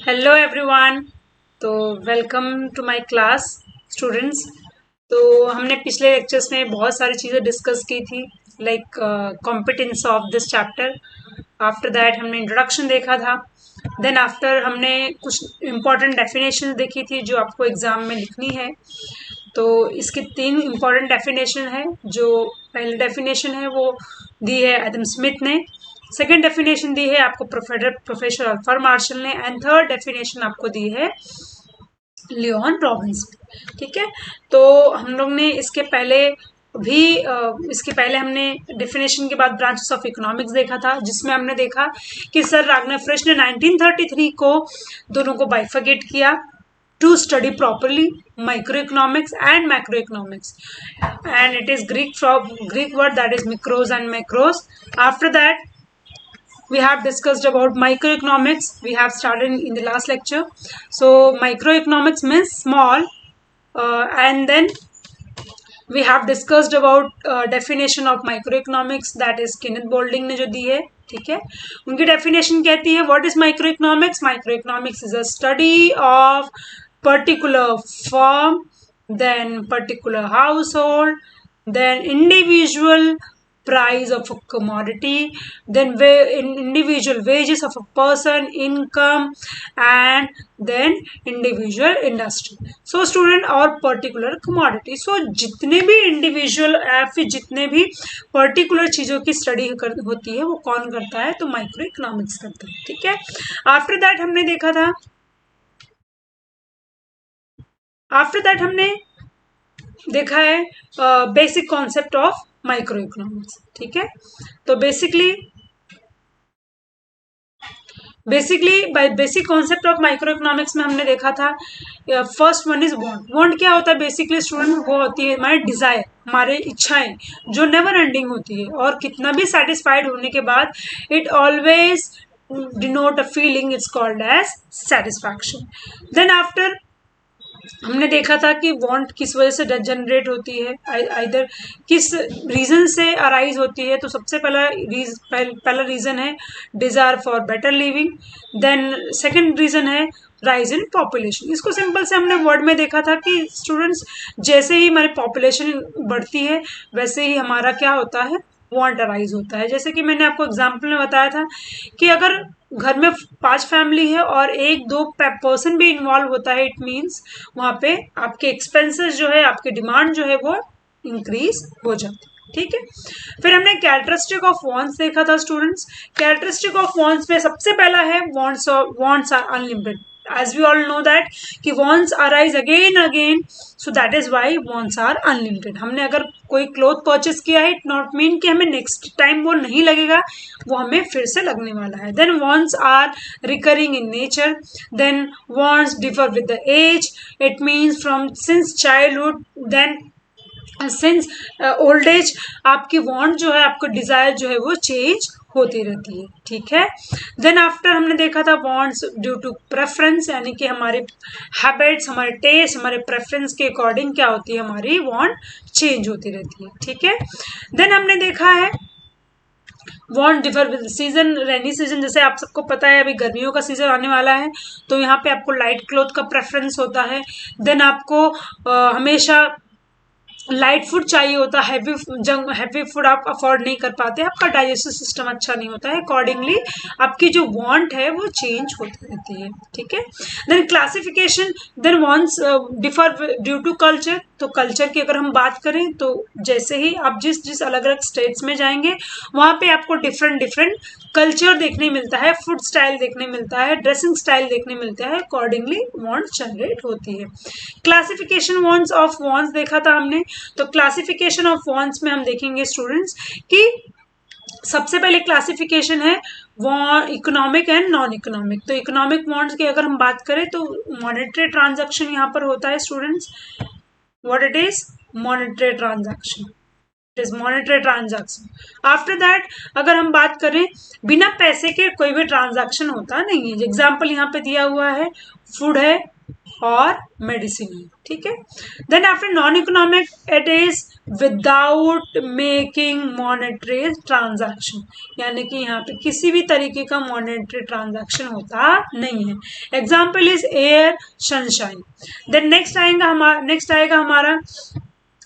Hello everyone. तो welcome to my class students. तो हमने पिछले लेक्चर्स में बहुत सारी चीज़ें डिस्कस की थी, like competence of this chapter. After that हमने इंट्रोडक्शन देखा था। देन आफ्टर हमने कुछ इम्पॉर्टेंट डेफिनेशन देखी थी जो आपको एग्जाम में लिखनी है। तो इसके 3 इम्पॉर्टेंट डेफिनेशन है। जो पहली डेफिनेशन है वो दी है एडम स्मिथ ने, सेकेंड डेफिनेशन दी है आपको प्रोफेसर अल्फर मार्शल ने, एंड थर्ड डेफिनेशन आपको दी है लियोन रॉबिन्स। ठीक है। तो हम लोग ने भी इसके पहले हमने डेफिनेशन के बाद ब्रांचेस ऑफ इकोनॉमिक्स देखा था, जिसमें हमने देखा कि सर रागनाफ्रेश ने 1933 को दोनों को बाइफर्केट किया to study properly microeconomics and macroeconomics, and it is Greek word that is micros and macros. After that we have discussed about microeconomics. We have started in the last lecture. So microeconomics means small, and then we have discussed about definition of microeconomics, that is Kenneth Boulding ने जो दी है। ठीक है, उनकी definition कहती है what is microeconomics. Microeconomics is a study of particular firm, then particular household, then individual price of a commodity, then individual wages of a person, income, and then individual industry. So student, और particular commodity. So जितने भी individual या फिर जितने भी particular चीजों की study होती है वो कौन करता है, तो माइक्रो इकोनॉमिक्स करता है। ठीक है। आफ्टर दैट हमने देखा था, आफ्टर दैट हमने देखा है basic concept of micro economics. ठीक है। तो basically bye basic concept of micro economics में हमने देखा था first one is want. Want क्या होता है बेसिकली स्टूडेंट? वो होती है हमारी डिजायर, हमारे इच्छाएं जो नेवर एंडिंग होती है, और कितना भी सेटिस्फाइड होने के बाद it always denote a feeling, it's called as satisfaction. Then after हमने देखा था कि वांट किस वजह से जनरेट होती है, आइदर किस रीजन से अराइज होती है। तो सबसे पहला रीजन है desire for better living. Then second reason है राइज इन पॉपुलेशन। इसको सिंपल से हमने वर्ड में देखा था कि स्टूडेंट्स, जैसे ही हमारी पॉपुलेशन बढ़ती है वैसे ही हमारा क्या होता है, वांट अराइज होता है। जैसे कि मैंने आपको एग्जाम्पल में बताया था कि अगर घर में 5 फैमिली है और 1-2 पर्सन भी इन्वॉल्व होता है, इट मीन्स वहां पे आपके एक्सपेंसेस जो है, आपके डिमांड जो है वो इंक्रीज हो जाती है। ठीक है। फिर हमने कैरेक्टरिस्टिक ऑफ वांट्स देखा था स्टूडेंट्स। कैरेक्टरिस्टिक ऑफ वांट्स में सबसे पहला है wants are unlimited. as we all know that कि wants arise again again, so that is why wants are unlimited. हमने अगर कोई क्लोथ परचेस किया है, इट नॉट मीन कि हमें नेक्स्ट टाइम वो नहीं लगेगा, वो हमें फिर से लगने वाला है। Then wants are recurring in nature. then wants differ with the age. it means from since childhood, then since old age आपकी वांट जो है, आपको डिजायर जो है वो चेंज होती रहती है। ठीक है। देन आफ्टर हमने देखा था वांट्स ड्यू टू प्रेफरेंस, यानी कि हमारे हैबिट्स, हमारे टेस्ट, हमारे प्रेफरेंस के अकॉर्डिंग क्या होती है, हमारी वांट चेंज होती रहती है। ठीक है। देन हमने देखा है want differ with season. Rainy season, जैसे आप सबको पता है अभी गर्मियों का सीजन आने वाला है, तो यहाँ पे आपको लाइट क्लॉथ का प्रेफरेंस होता है। देन आपको हमेशा लाइट फूड चाहिए होता है, हैवी फूड आप अफोर्ड नहीं कर पाते, आपका डाइजेस्टिव सिस्टम अच्छा नहीं होता है, अकॉर्डिंगली आपकी जो वांट है वो चेंज होती रहती है। ठीक है। Then classification, then wants differ due to culture. तो कल्चर की अगर हम बात करें तो जैसे ही आप जिस अलग अलग स्टेट्स में जाएंगे वहां पे आपको डिफरेंट कल्चर देखने मिलता है, फूड स्टाइल देखने मिलता है, ड्रेसिंग स्टाइल देखने मिलता है, अकॉर्डिंगली वांट्स जनरेट होती है। क्लासिफिकेशन वांट्स ऑफ वांट्स देखा था हमने। तो क्लासिफिकेशन ऑफ वांट्स में हम देखेंगे स्टूडेंट्स कि सबसे पहले क्लासिफिकेशन है इकोनॉमिक एंड नॉन इकोनॉमिक। तो इकोनॉमिक वांट्स की अगर हम बात करें तो मॉनेटरी ट्रांजैक्शन यहाँ पर होता है students. What it is? Monetary transaction. It is monetary transaction. After that अगर हम बात करें, बिना पैसे के कोई भी ट्रांजैक्शन होता नहीं है। एग्जाम्पल यहाँ पे दिया हुआ है, फूड है, और मेडिसिन, ठीक है। Then after non economic it is without making monetary transaction, यानी कि यहाँ पे किसी भी तरीके का मॉनेटरी ट्रांजैक्शन होता नहीं है। Example is air, sunshine. Then next आएगा हमारा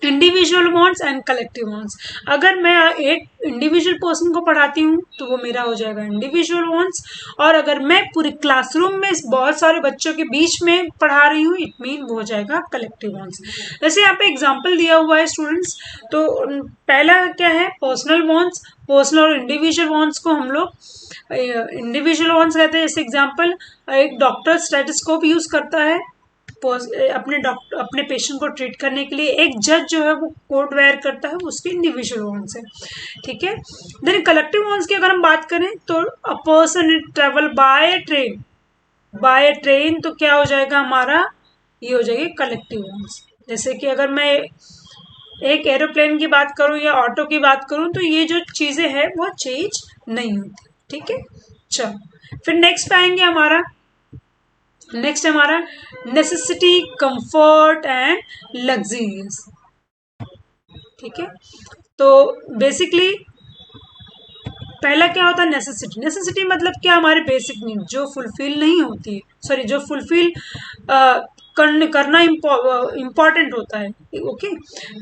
individual wants and collective wants. अगर मैं एक इंडिविजुअल पर्सन को पढ़ाती हूँ तो वो मेरा हो जाएगा इंडिविजुअल वॉन्ट्स, और अगर मैं पूरे क्लासरूम में बहुत सारे बच्चों के बीच में पढ़ा रही हूँ, इट मीन वो हो जाएगा कलेक्टिव वॉन्ट्स। जैसे यहाँ पे एग्जाम्पल दिया हुआ है स्टूडेंट्स, तो पहला क्या है, पर्सनल वॉन्ट्स। पर्सनल और इंडिविजुअल वॉन्ट्स को हम लोग इंडिविजुअल वॉन्ट्स कहते हैं। जैसे एग्जाम्पल, एक डॉक्टर स्टेथोस्कोप यूज करता है अपने पेशेंट को ट्रीट करने के लिए। एक जज जो है वो कोट वेयर करता है, उसके इंडिविजुअल वॉन्ट्स है, ठीक है। देन कलेक्टिव वॉन्ट्स की अगर हम बात करें तो a person travel by train, तो क्या हो जाएगा हमारा, ये हो जाएगी कलेक्टिव वॉन्ट्स। जैसे कि अगर मैं एक एरोप्लेन की बात करूं या ऑटो की बात करूं, तो ये जो चीजें हैं वो चेंज नहीं होती, ठीक है। चलो फिर नेक्स्ट पे आएंगे हमारा नेसेसिटी, कंफर्ट एंड लग्जरियस, ठीक है। तो बेसिकली पहला क्या होता है, नेसेसिटी। नेसेसिटी मतलब क्या, हमारे बेसिक नीड जो फुलफिल नहीं होती है, सॉरी जो फुलफिल करना इम्पॉर्टेंट होता है, ओके।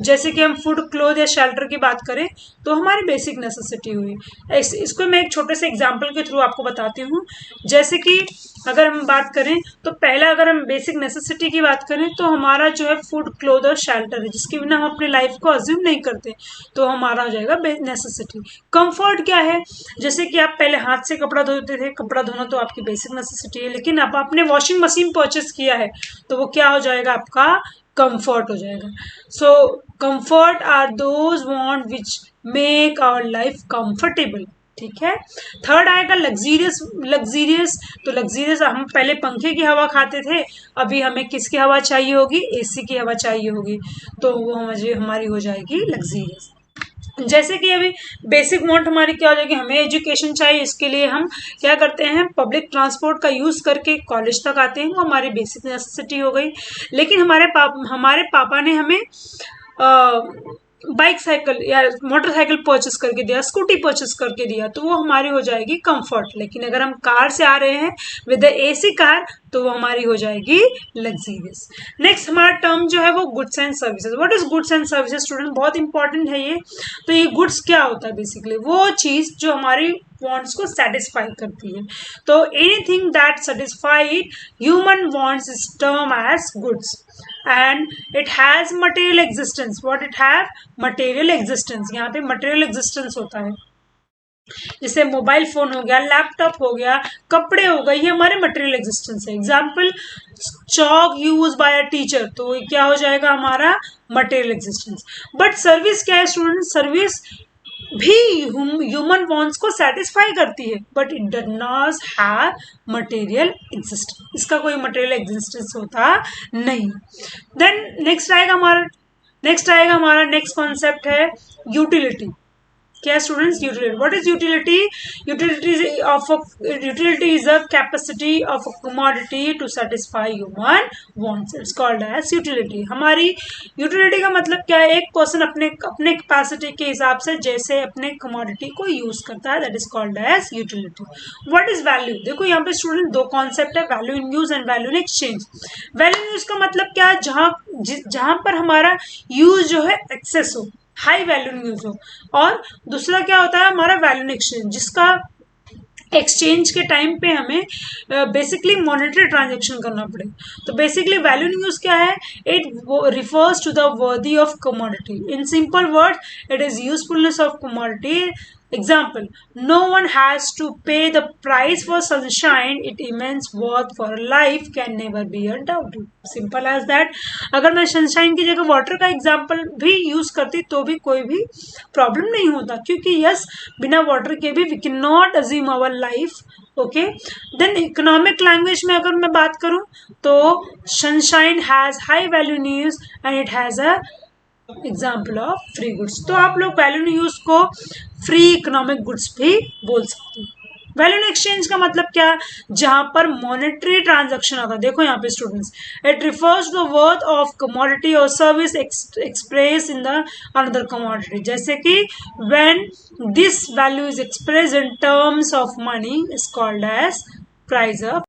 जैसे कि हम फूड, क्लोथ या शेल्टर की बात करें तो हमारी बेसिक नेसेसिटी हुई। इसको मैं एक छोटे से एग्जांपल के थ्रू आपको बताती हूँ। जैसे कि अगर हम बात करें तो पहला, अगर हम बेसिक नेसेसिटी की बात करें तो हमारा जो है फूड, क्लोथ और शेल्टर है, जिसके बिना हम अपनी लाइफ को अज्यूम नहीं करते, तो हमारा हो जाएगा नेसेसिटी। कंफर्ट क्या है, जैसे कि आप पहले हाथ से कपड़ा धोते थे, कपड़ा धोना तो आपकी बेसिक नेसेसिटी है, लेकिन अब आपने वॉशिंग मशीन परचेस किया है तो वो क्या हो जाएगा, आपका कंफर्ट हो जाएगा। So comfort are those want which make our life comfortable, ठीक है। थर्ड आएगा लग्जीरियस। तो लग्जीरियस, हम पहले पंखे की हवा खाते थे, अभी हमें किसकी हवा चाहिए होगी, एसी की हवा चाहिए होगी, तो वो हमारी हो जाएगी लग्जीरियस। जैसे कि अभी बेसिक वांट हमारी क्या हो जाएगी, हमें एजुकेशन चाहिए, इसके लिए हम क्या करते हैं, पब्लिक ट्रांसपोर्ट का यूज करके कॉलेज तक आते हैं, वो हमारी बेसिक नेसेसिटी हो गई। लेकिन हमारे पापा ने हमें बाइक, साइकिल या मोटरसाइकिल परचेस करके दिया, स्कूटी परचेस करके दिया, तो वो हमारी हो जाएगी कंफर्ट। लेकिन अगर हम कार से आ रहे हैं विद एसी कार, तो वो हमारी हो जाएगी लग्जीरियस। नेक्स्ट हमारा टर्म जो है वो goods and services. What is goods and services student, बहुत इंपॉर्टेंट है ये। तो ये गुड्स क्या होता है, बेसिकली वो चीज जो हमारी wants को satisfy करती है। तो anything that satisfied human wants is termed as goods and it has material existence. What it have? Material existence. यहाँ पे material existence होता है, जैसे मोबाइल फोन हो गया, लैपटॉप हो गया, कपड़े हो गए, ये हमारे मटेरियल एग्जिस्टेंस है। Example, chalk use by a teacher, तो क्या हो जाएगा हमारा मटेरियल एग्जिस्टेंस। बट सर्विस क्या है स्टूडेंट, सर्विस भी ह्यूमन वॉन्ट्स को सेटिस्फाई करती है, but it does not have material existence, इसका कोई मटेरियल एग्जिस्टेंस होता नहीं। देन नेक्स्ट आएगा हमारा नेक्स्ट कॉन्सेप्ट है यूटिलिटी। क्या students, utility, what is utility? Utility is a capacity of a commodity to satisfy human wants, it's called as utility. हमारी utility का मतलब क्या है, एक पर्सन अपने कैपेसिटी के हिसाब से जैसे अपने कमोडिटी को यूज करता है, that is called as utility. What is value? देखो यहाँ पे स्टूडेंट दो कॉन्सेप्ट है, value in use and value in exchange. Value in use का मतलब क्या है, जहां पर हमारा यूज जो है एक्सेस हो, हाई वैल्यू यूज हो, और दूसरा क्या होता है हमारा वैल्यू एक्सचेंज, जिसका एक्सचेंज के टाइम पे हमें बेसिकली मॉनेटरी ट्रांजेक्शन करना पड़े। तो बेसिकली वैल्यू यूज क्या है, it refers to the worthy of commodity. In simple word, it is usefulness of commodity. Example, no one has to pay the price for sunshine, it immense worth for life can never be a doubt. Simple as that. अगर मैं sunshine की जगह water का example भी use करती तो भी कोई भी प्रॉब्लम नहीं होता, क्योंकि यस, बिना वाटर के भी we can not assume our life, okay. Then economic language में अगर मैं बात करूं तो sunshine has high value in use and it has a example of free goods. तो आप लोग वैल्यू यूज को फ्री इकोनॉमिक गुड्स भी बोल सकते हैं। वैल्यू इन एक्सचेंज का मतलब क्या, जहां पर मॉनेटरी ट्रांजैक्शन होगा। देखो यहाँ पे students, it refers to the worth of commodity और service express in the another commodity. जैसे कि when this value is express in terms of money is called as price of